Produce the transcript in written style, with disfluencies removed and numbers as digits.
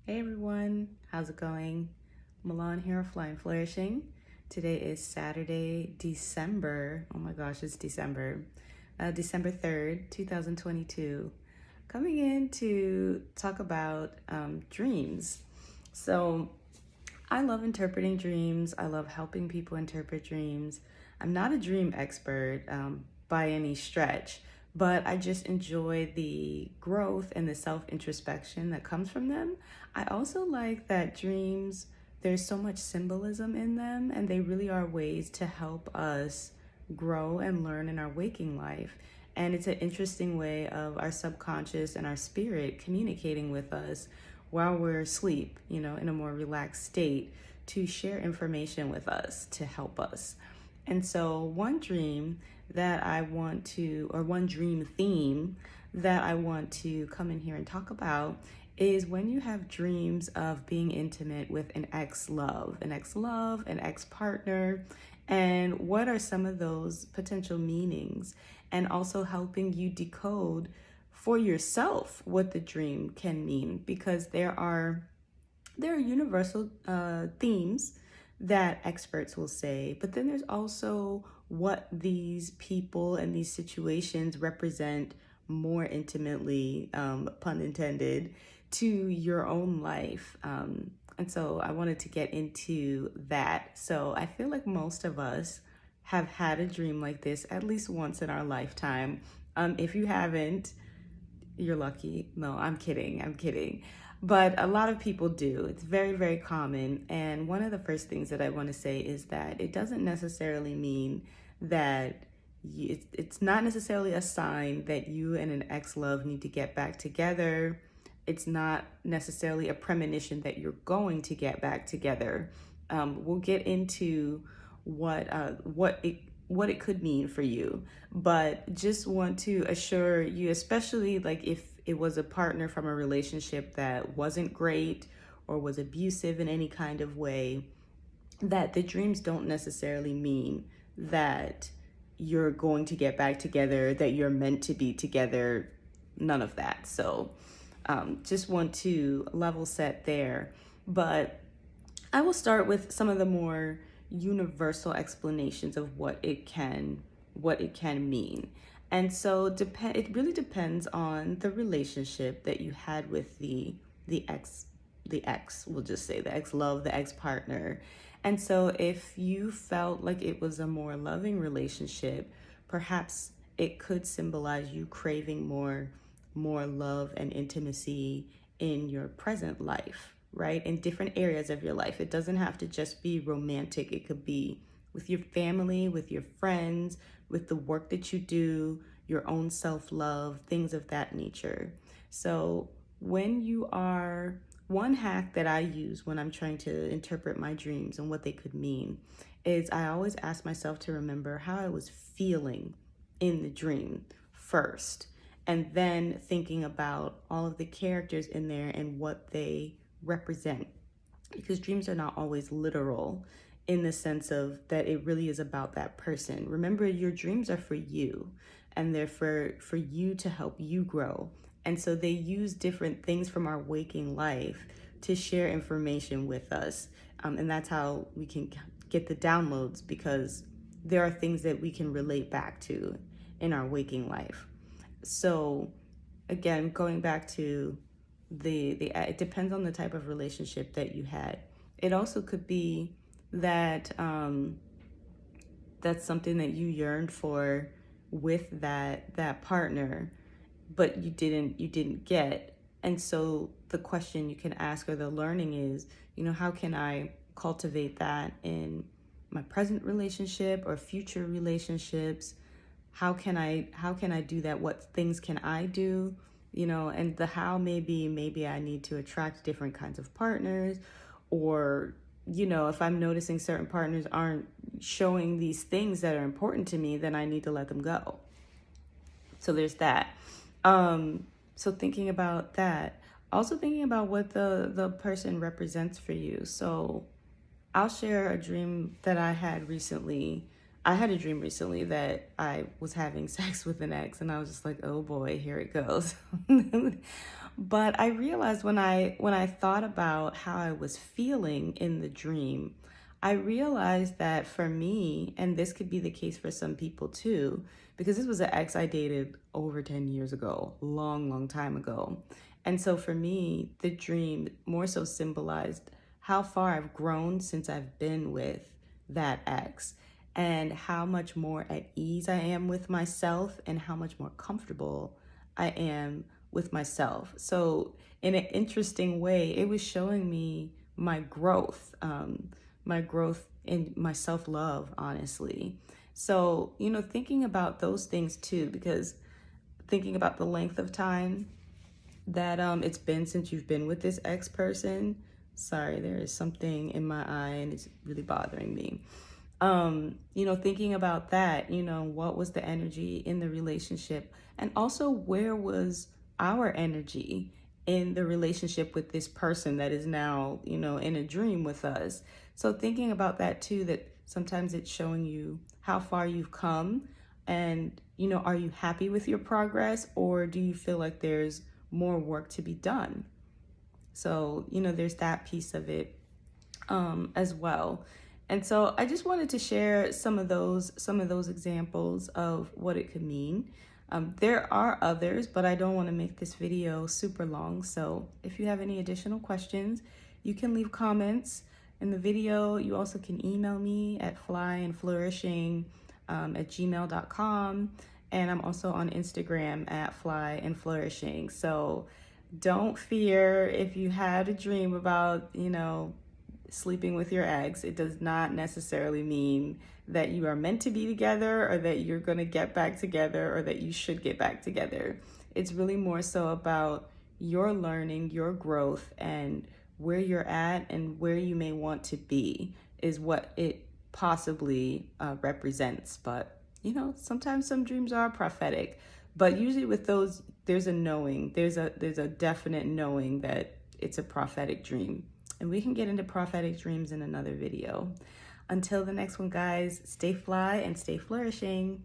Hey everyone, how's it going? Milan here, Flying Flourishing. Today is Saturday, oh my gosh, it's December 3rd, 2022. Coming in to talk about dreams. So, I love interpreting dreams. I love helping people interpret dreams. I'm not a dream expert by any stretch, but I just enjoy the growth and the self introspection that comes from them. I also like that dreams, there's so much symbolism in them, and they really are ways to help us grow and learn in our waking life. And it's an interesting way of our subconscious and our spirit communicating with us while we're asleep, in a more relaxed state to share information with us to help us. And so, one dream that I want to, or one dream theme that I want to come in here and talk about is when you have dreams of being intimate with an ex partner, and what are some of those potential meanings, and also helping you decode for yourself what the dream can mean, because there are universal themes that experts will say, but then there's also what these people and these situations represent more intimately, pun intended, to your own life. And so I wanted to get into that. So I feel like most of us have had a dream like this at least once in our lifetime. If you haven't, you're lucky. No, I'm kidding. I'm kidding. But a lot of people do. It's very, very common. And one of the first things that I want to say is that it doesn't necessarily mean that it's not necessarily a sign that you and an ex-love need to get back together. It's not necessarily a premonition that you're going to get back together. We'll get into what it could mean for you, but just want to assure you, especially like if it was a partner from a relationship that wasn't great or was abusive in any kind of way, that the dreams don't necessarily mean that you're going to get back together, that you're meant to be together, none of that. So just want to level set there. But I will start with some of the more universal explanations of what it can mean. And so it really depends on the relationship that you had with the ex we'll just say the ex love, the ex partner. And so if you felt like it was a more loving relationship, perhaps it could symbolize you craving more love and intimacy in your present life, right? In different areas of your life. It doesn't have to just be romantic. It could be with your family, with your friends, with the work that you do, your own self-love, things of that nature. So one hack that I use when I'm trying to interpret my dreams and what they could mean is I always ask myself to remember how I was feeling in the dream first, and then thinking about all of the characters in there and what they represent. Because dreams are not always literal in the sense of that it really is about that person. Remember, your dreams are for you, and they're for you to help you grow. And so they use different things from our waking life to share information with us. And that's how we can get the downloads, because there are things that we can relate back to in our waking life. So again, going back to the it depends on the type of relationship that you had. It also could be that that's something that you yearned for with that partner, but you didn't get. And so the question you can ask, or the learning is, how can I cultivate that in my present relationship or future relationships? How can I do that? What things can I do? And the how, maybe I need to attract different kinds of partners, or if I'm noticing certain partners aren't showing these things that are important to me, then I need to let them go. So there's that. So thinking about that, also thinking about what the person represents for you. So I'll share a dream that I had recently. I had a dream recently that I was having sex with an ex, and I was just like, oh boy, here it goes. But I realized when I thought about how I was feeling in the dream, I realized that for me, and this could be the case for some people too, because this was an ex I dated over 10 years ago, long, long time ago. And so for me, the dream more so symbolized how far I've grown since I've been with that ex, and how much more at ease I am with myself, and how much more comfortable I am with myself. So, in an interesting way, it was showing me my growth in my self love, honestly. So, thinking about those things too, because thinking about the length of time that it's been since you've been with this ex person. Sorry, there is something in my eye and it's really bothering me. Thinking about that, what was the energy in the relationship? And also, where was our energy in the relationship with this person that is now, in a dream with us? So thinking about that too, that sometimes it's showing you how far you've come, and, are you happy with your progress, or do you feel like there's more work to be done? So, there's that piece of it as well. And so I just wanted to share some of those examples of what it could mean. There are others, but I don't want to make this video super long. So if you have any additional questions, you can leave comments in the video. You also can email me at flyandflourishing@gmail.com. And I'm also on Instagram at flyandflourishing. So don't fear if you had a dream about, sleeping with your ex. It does not necessarily mean that you are meant to be together, or that you're going to get back together, or that you should get back together. It's really more so about your learning, your growth, and where you're at and where you may want to be is what it possibly represents. But, sometimes some dreams are prophetic, but usually with those, there's a knowing, there's a definite knowing that it's a prophetic dream. And we can get into prophetic dreams in another video. Until the next one, guys, stay fly and stay flourishing.